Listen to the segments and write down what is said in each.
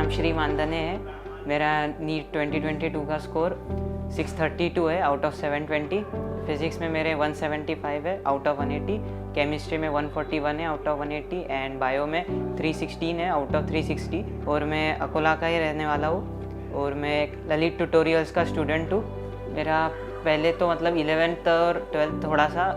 नाम श्री मानधने है। मेरा नीट 2022 का स्कोर 632 है आउट ऑफ 720। फिज़िक्स में मेरे 175 है आउट ऑफ 180। केमिस्ट्री में 141 है आउट ऑफ 180 एंड बायो में 316 है आउट ऑफ 360। और मैं अकोला का ही रहने वाला हूँ और मैं ललित ट्यूटोरियल्स का स्टूडेंट हूँ। मेरा पहले तो मतलब 11th और 12th थोड़ा सा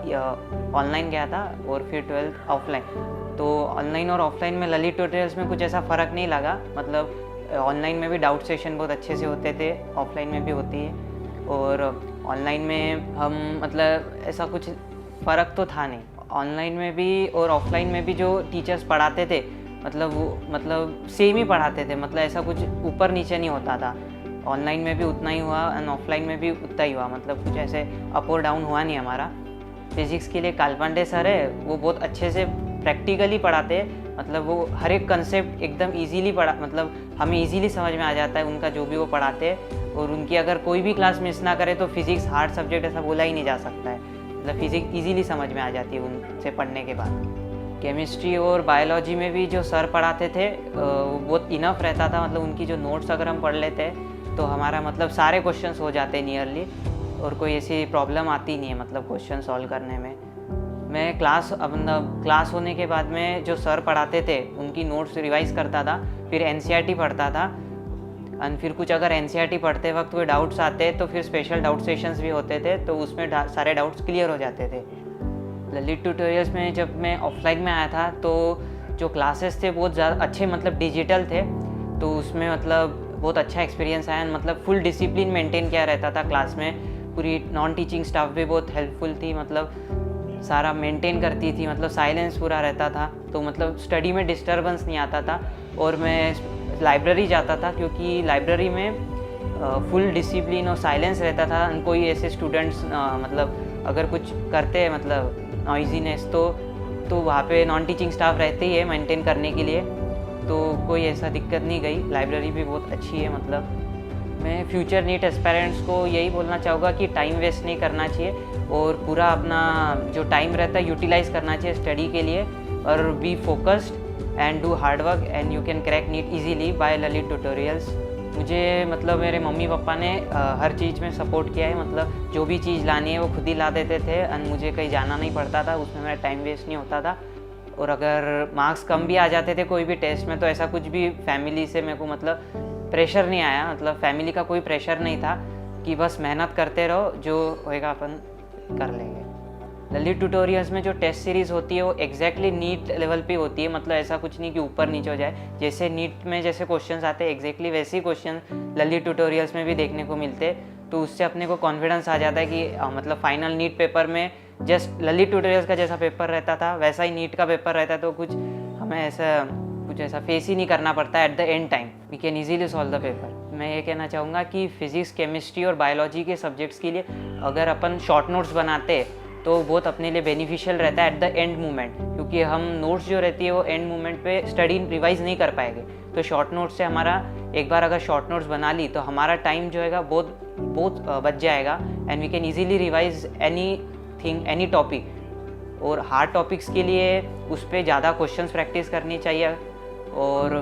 ऑनलाइन गया था और फिर 12th ऑफलाइन। तो ऑनलाइन और ऑफलाइन में ललित ट्यूटोरियल्स में कुछ ऐसा फ़र्क नहीं लगा। मतलब ऑनलाइन में भी डाउट सेशन बहुत अच्छे से होते थे, ऑफलाइन में भी होती है। और ऑनलाइन में हम मतलब ऐसा कुछ फ़र्क तो था नहीं। ऑनलाइन में भी और ऑफलाइन में भी जो टीचर्स पढ़ाते थे मतलब वो मतलब सेम ही पढ़ाते थे। मतलब ऐसा कुछ ऊपर नीचे नहीं होता था। ऑनलाइन में भी उतना ही हुआ एंड ऑफलाइन में भी उतना ही हुआ। मतलब कुछ ऐसे अप और डाउन हुआ नहीं हमारा। फिज़िक्स के लिए कालपांडे सर है, वो बहुत अच्छे से प्रैक्टिकली पढ़ाते हैं। मतलब वो हर एक कंसेप्ट एकदम इजीली पढ़ा, मतलब हमें इजीली समझ में आ जाता है उनका जो भी वो पढ़ाते हैं। और उनकी अगर कोई भी क्लास मिस ना करे तो फिज़िक्स हार्ड सब्जेक्ट ऐसा बोला ही नहीं जा सकता है। मतलब फिज़िक्स इजीली समझ में आ जाती है उनसे पढ़ने के बाद। केमिस्ट्री और बायोलॉजी में भी जो सर पढ़ाते थे वो बहुत इनफ रहता था। मतलब उनकी जो नोट्स अगर हम पढ़ लेते हैं तो हमारा मतलब सारे क्वेश्चंस हो जाते हैं नियरली और कोई ऐसी प्रॉब्लम आती नहीं है मतलब क्वेश्चन सॉल्व करने में। मैं क्लास होने के बाद में जो सर पढ़ाते थे उनकी नोट्स रिवाइज़ करता था, फिर एनसीईआरटी पढ़ता था। और फिर कुछ अगर एनसीईआरटी पढ़ते वक्त कोई डाउट्स आते तो फिर स्पेशल डाउट सेशंस भी होते थे, तो उसमें सारे डाउट्स क्लियर हो जाते थे। ललित ट्यूटोरियल्स में जब मैं ऑफलाइन में आया था तो जो क्लासेस थे बहुत ज़्यादा अच्छे मतलब डिजिटल थे, तो उसमें मतलब बहुत अच्छा एक्सपीरियंस आया। मतलब फुल डिसिप्लिन मेंटेन किया रहता था क्लास में। पूरी नॉन टीचिंग स्टाफ भी बहुत हेल्पफुल थी, मतलब सारा मेंटेन करती थी। मतलब साइलेंस पूरा रहता था, तो मतलब स्टडी में डिस्टर्बेंस नहीं आता था। और मैं लाइब्रेरी जाता था क्योंकि लाइब्रेरी में फुल डिसिप्लिन और साइलेंस रहता था। कोई ऐसे स्टूडेंट्स मतलब अगर कुछ करते हैं मतलब नॉइजीनेस तो वहाँ पे नॉन टीचिंग स्टाफ रहते ही है मेंटेन करने के लिए, तो कोई ऐसा दिक्कत नहीं गई। लाइब्रेरी भी बहुत अच्छी है। मतलब मैं फ्यूचर नीट एस्पायरेंट्स को यही बोलना चाहूँगा कि टाइम वेस्ट नहीं करना चाहिए और पूरा अपना जो टाइम रहता है यूटिलाइज़ करना चाहिए स्टडी के लिए। और be focused and do hard work and you can crack NEET easily by Lalit tutorials. मुझे मतलब मेरे मम्मी पापा ने हर चीज़ में सपोर्ट किया है। मतलब जो भी चीज़ लानी है वो खुद ही ला देते थे एंड मुझे कहीं जाना नहीं पड़ता था, उसमें मेरा टाइम वेस्ट नहीं होता था। और अगर मार्क्स कम भी आ जाते थे कोई भी टेस्ट में तो ऐसा कुछ भी फैमिली से मेरे को मतलब प्रेशर नहीं आया। मतलब फैमिली का कोई प्रेशर नहीं था कि बस मेहनत करते रहो, जो होएगा अपन कर लेंगे। ललित ट्यूटोरियल्स में जो टेस्ट सीरीज़ होती है वो एग्जैक्टली नीट लेवल पे होती है। मतलब ऐसा कुछ नहीं कि ऊपर नीचे हो जाए। जैसे नीट में जैसे क्वेश्चंस आते हैं एग्जैक्टली वैसे ही क्वेश्चन ललित ट्यूटोरियल्स में भी देखने को मिलते हैं, तो उससे अपने को कॉन्फिडेंस आ जाता है कि मतलब फाइनल नीट पेपर में जस्ट ललित ट्यूटोरियल्स का जैसा पेपर रहता था वैसा ही नीट का पेपर रहता है। तो कुछ हमें ऐसा फेस ही नहीं करना पड़ता है। At the end time we can easily solve the paper. मैं ये कहना चाहूँगा कि फिज़िक्स, केमिस्ट्री और बायोलॉजी के सब्जेक्ट्स के लिए अगर अपन शॉर्ट नोट्स बनाते हैं तो बहुत अपने लिए बेनिफिशियल रहता है एट द एंड मोमेंट, क्योंकि हम नोट्स जो रहती है वो एंड मोमेंट पे स्टडी रिवाइज नहीं कर पाएंगे। तो शॉर्ट नोट्स से हमारा एक बार अगर शॉर्ट नोट्स बना ली तो हमारा टाइम जो है बहुत बच जाएगा and we can easily revise any topic. और हार्ड टॉपिक्स के लिए उस पर ज़्यादा क्वेश्चंस प्रैक्टिस करनी चाहिए और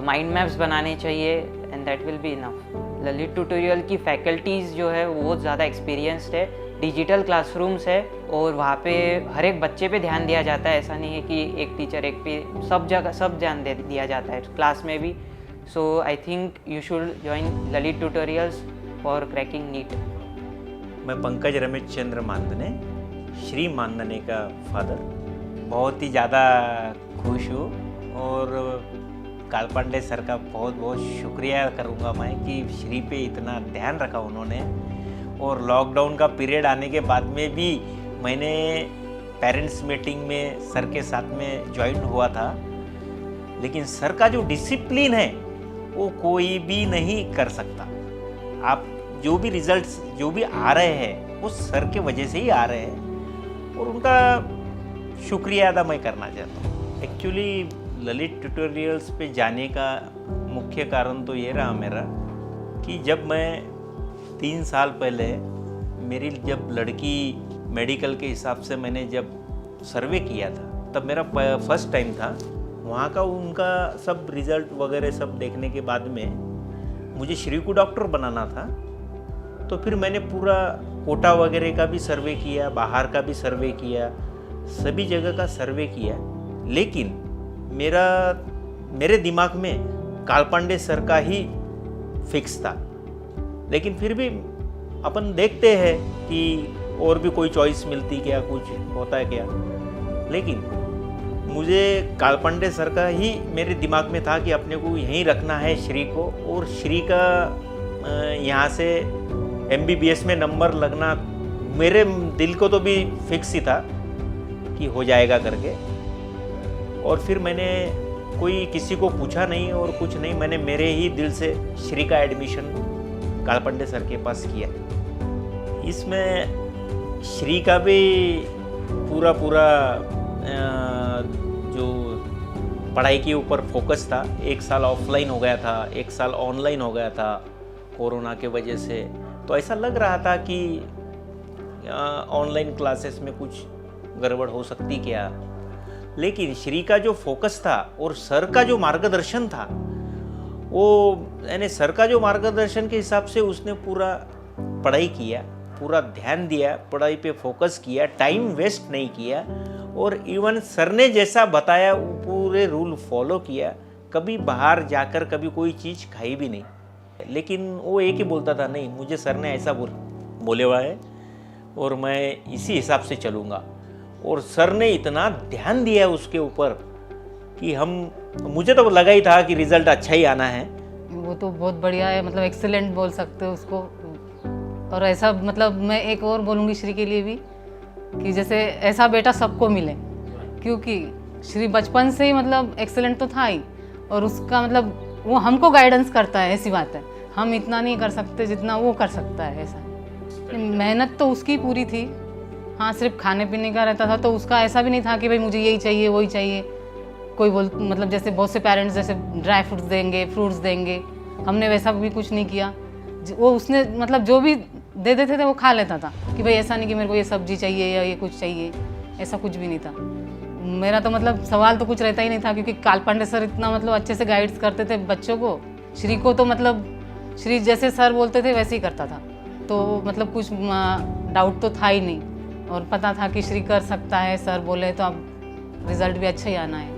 माइंड मैप्स बनाने चाहिए and that will be enough. Lalit tutorial की फैकल्टीज़ जो है वो बहुत ज़्यादा एक्सपीरियंस्ड है। डिजिटल क्लासरूम्स है और वहाँ पे हर एक बच्चे पे ध्यान दिया जाता है। ऐसा नहीं है कि एक टीचर एक पे, सब जगह सब ध्यान दिया जाता है क्लास में भी। So I think you should join Lalit tutorials for cracking NEET. मैं पंकज रमेश चंद्र मानधने, श्री मानधने का फादर, बहुत ही ज़्यादा खुश हूँ और कालपांडे सर का बहुत बहुत शुक्रिया करूँगा मैं कि श्री पे इतना ध्यान रखा उन्होंने। और लॉकडाउन का पीरियड आने के बाद में भी मैंने पेरेंट्स मीटिंग में सर के साथ में ज्वाइन हुआ था, लेकिन सर का जो डिसिप्लिन है वो कोई भी नहीं कर सकता। आप जो भी रिजल्ट्स जो भी आ रहे हैं वो सर के वजह से ही आ रहे हैं और उनका शुक्रिया अदा मैं करना चाहता हूँ। एक्चुअली ललित ट्यूटोरियल्स पे जाने का मुख्य कारण तो ये रहा मेरा कि जब मैं 3 साल पहले मेरी जब लड़की मेडिकल के हिसाब से मैंने जब सर्वे किया था तब मेरा फर्स्ट टाइम था वहाँ का उनका सब रिजल्ट वगैरह सब देखने के बाद में मुझे श्री को डॉक्टर बनाना था। तो फिर मैंने पूरा कोटा वगैरह का भी सर्वे किया, बाहर का भी सर्वे किया, सभी जगह का सर्वे किया, लेकिन मेरे दिमाग में कालपांडे सर का ही फिक्स था। लेकिन फिर भी अपन देखते हैं कि और भी कोई चॉइस मिलती क्या, कुछ होता है क्या, लेकिन मुझे कालपांडे सर का ही मेरे दिमाग में था कि अपने को यहीं रखना है श्री को, और श्री का यहाँ से MBBS में नंबर लगना मेरे दिल को तो भी फिक्स ही था कि हो जाएगा करके। और फिर मैंने कोई किसी को पूछा नहीं और कुछ नहीं, मैंने मेरे ही दिल से श्री का एडमिशन कालपांडे सर के पास किया। इसमें श्री का भी पूरा जो पढ़ाई के ऊपर फोकस था, 1 साल ऑफलाइन हो गया था, 1 साल ऑनलाइन हो गया था कोरोना के वजह से। तो ऐसा लग रहा था कि ऑनलाइन क्लासेस में कुछ गड़बड़ हो सकती क्या, लेकिन श्री का जो फोकस था और सर का जो मार्गदर्शन था, वो यानी सर का जो मार्गदर्शन के हिसाब से उसने पूरा पढ़ाई किया, पूरा ध्यान दिया, पढ़ाई पे फोकस किया, टाइम वेस्ट नहीं किया, और इवन सर ने जैसा बताया वो पूरे रूल फॉलो किया। कभी बाहर जाकर कभी कोई चीज़ खाई भी नहीं, लेकिन वो एक ही बोलता था, नहीं मुझे सर ने ऐसा बोले हुआ है और मैं इसी हिसाब से चलूँगा। और सर ने इतना ध्यान दिया उसके ऊपर कि मुझे तो लगा ही था कि रिजल्ट अच्छा ही आना है। वो तो बहुत बढ़िया है, मतलब एक्सीलेंट बोल सकते हो उसको। और ऐसा मतलब मैं एक और बोलूँगी श्री के लिए भी कि जैसे ऐसा बेटा सबको मिले, क्योंकि श्री बचपन से ही मतलब एक्सीलेंट तो था ही, और उसका मतलब वो हमको गाइडेंस करता है, ऐसी बात है। हम इतना नहीं कर सकते जितना वो कर सकता है, ऐसा। मेहनत तो उसकी पूरी थी, हाँ सिर्फ खाने पीने का रहता था, तो उसका ऐसा भी नहीं था कि भाई मुझे यही चाहिए वही चाहिए। कोई मतलब जैसे बहुत से पेरेंट्स जैसे ड्राई फ्रूट्स देंगे, फ्रूट्स देंगे, हमने वैसा भी कुछ नहीं किया। वो उसने मतलब जो भी दे देते थे वो खा लेता था, कि भाई ऐसा नहीं कि मेरे को ये सब्जी चाहिए या ये कुछ चाहिए, ऐसा कुछ भी नहीं था। मेरा तो मतलब सवाल तो कुछ रहता ही नहीं था, क्योंकि कालपांडे सर इतना मतलब अच्छे से गाइड्स करते थे बच्चों को। श्री को तो मतलब श्री जैसे सर बोलते थे वैसे ही करता था, तो मतलब कुछ डाउट तो था ही नहीं, और पता था कि श्री कर सकता है, सर बोले तो अब रिजल्ट भी अच्छा ही आना है।